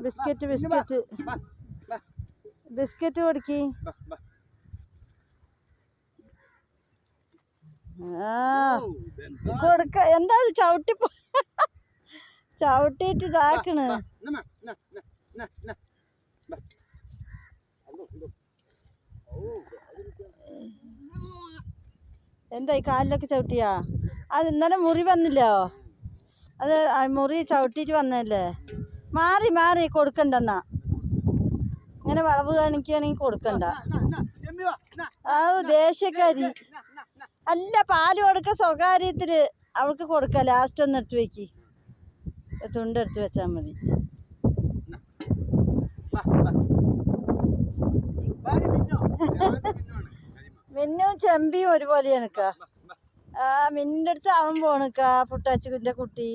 Biscuit biscuit biscuit കൊടുക്കി. കൊടുക്ക. എന്താ ചവിട്ടിട്ട് ഇതാക്കണ്. എന്തായി കാലിലൊക്കെ ചവിട്ടിയാ? അത് ഇന്നലെ മുറി വന്നില്ലോ. അത് മുറി ചവിട്ടിട്ട് വന്നല്ലേ. മാറി മാറി കൊടുക്കണ്ടെന്നാ. ഇങ്ങനെ വളവ് കാണിക്കുകയാണെങ്കിൽ കൊടുക്കണ്ട. ദേഷ്യക്കാരി അല്ല. പാല് കൊടുക്ക സ്വകാര്യത്തില് അവൾക്ക് കൊടുക്ക. ലാസ്റ്റ് ഒന്ന് എടുത്ത് വെക്ക്. തുണ്ടെടുത്ത് വെച്ചാൽ മതി. മിന്നും ചെമ്പിയും ഒരുപോലെ നിക്ക. മിന്നിന്റെ അടുത്ത് അവൻ പോണിക്ക. പുട്ടാച്ചിന്റെ കുട്ടി.